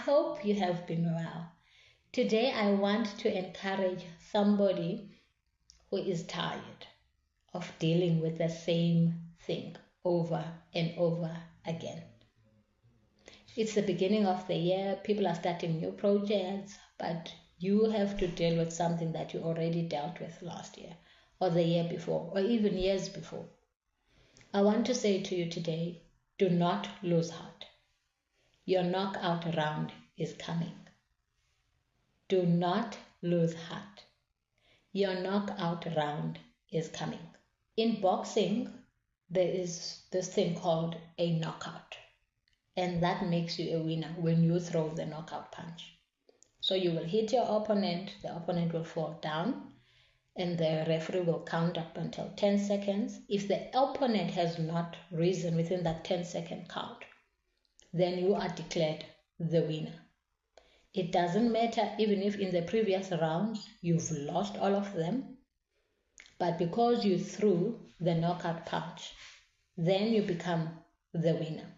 hope you have been well. Today I want to encourage somebody who is tired of dealing with the same thing over and over again. It's the beginning of the year, people are starting new projects, but you have to deal with something that you already dealt with last year or the year before or even years before. I want to say to you today, do not lose heart. Your knockout round is coming. Do not lose heart. Your knockout round is coming. In boxing, there is this thing called a knockout, and that makes you a winner when you throw the knockout punch. So you will hit your opponent, the opponent will fall down, and the referee will count up until 10 seconds. If the opponent has not risen within that 10-second count, then you are declared the winner. It doesn't matter even if in the previous rounds you've lost all of them, but because you threw the knockout punch, then you become the winner.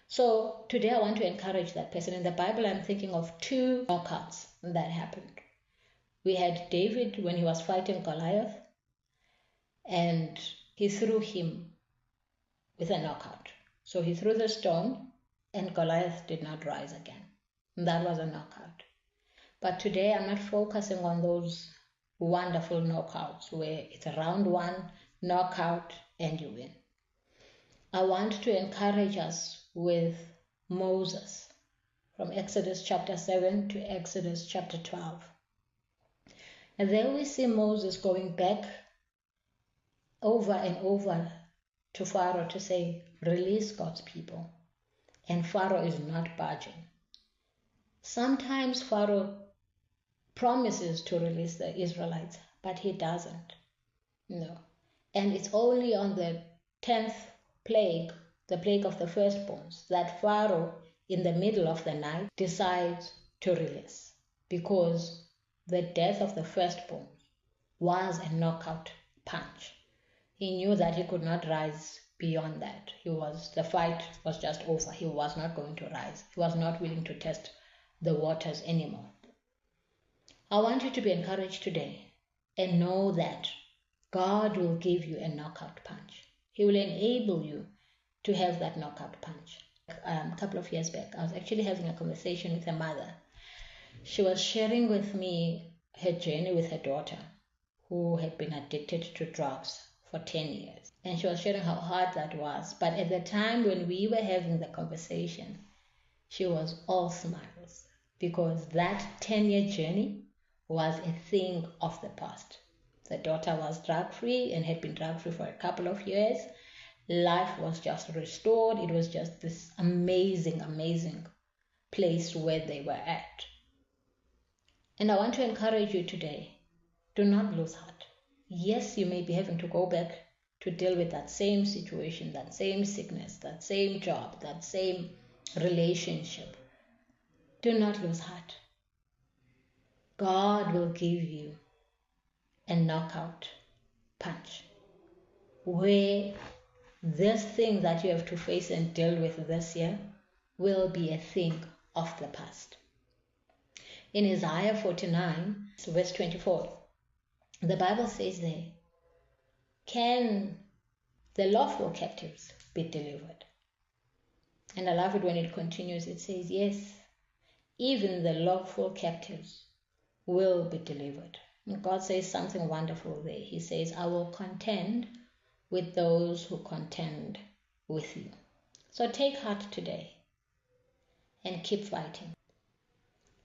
So today I want to encourage that person. In the Bible, I'm thinking of two knockouts that happened. We had David when he was fighting Goliath, and he threw him with a knockout. So he threw the stone, and Goliath did not rise again. That was a knockout. But today I'm not focusing on those wonderful knockouts where it's a round one, knockout, and you win. I want to encourage us with Moses from Exodus chapter 7 to Exodus chapter 12. And there we see Moses going back over and over to Pharaoh to say, release God's people. And Pharaoh is not budging. Sometimes Pharaoh promises to release the Israelites, but he doesn't. No. And it's only on the 10th plague, the plague of the firstborns, that Pharaoh, in the middle of the night, decides to release, because the death of the firstborn was a knockout punch. He knew that he could not rise beyond that. The fight was just over. He was not going to rise. He was not willing to test the waters anymore. I want you to be encouraged today and know that God will give you a knockout punch. He will enable you to have that knockout punch. A couple of years back, I was actually having a conversation with a mother. She was sharing with me her journey with her daughter, who had been addicted to drugs for 10 years. And she was sharing how hard that was. But at the time when we were having the conversation, she was all smiles, because that 10-year journey was a thing of the past. The daughter was drug-free and had been drug-free for a couple of years. Life was just restored. It was just this amazing, amazing place where they were at. And I want to encourage you today, do not lose heart. Yes, you may be having to go back to deal with that same situation, that same sickness, that same job, that same relationship. Do not lose heart. God will give you a knockout punch where this thing that you have to face and deal with this year will be a thing of the past. In Isaiah 49, verse 24, the Bible says there, can the lawful captives be delivered? And I love it when it continues. It says, yes, even the lawful captives will be delivered. And God says something wonderful there. He says, I will contend with those who contend with you. So take heart today and keep fighting.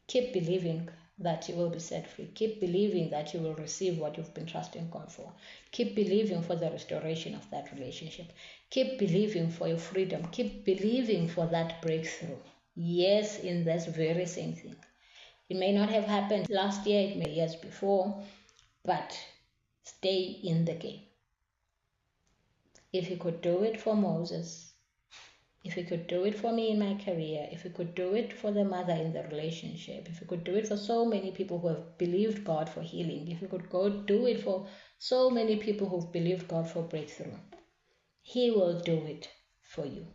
Keep believing that you will be set free. Keep believing that you will receive what you've been trusting God for. Keep believing for the restoration of that relationship. Keep believing for your freedom. Keep believing for that breakthrough. Yes, in this very same thing. It may not have happened last year, it may be years before, but stay in the game. If he could do it for Moses, if he could do it for me in my career, if he could do it for the mother in the relationship, if he could do it for so many people who have believed God for healing, if he could go do it for so many people who've believed God for breakthrough, he will do it for you.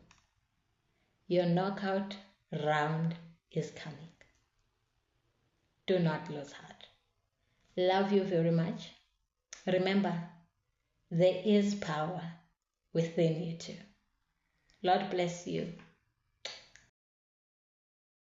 Your knockout round is coming. Do not lose heart. Love you very much. Remember, there is power within you too. Lord bless you.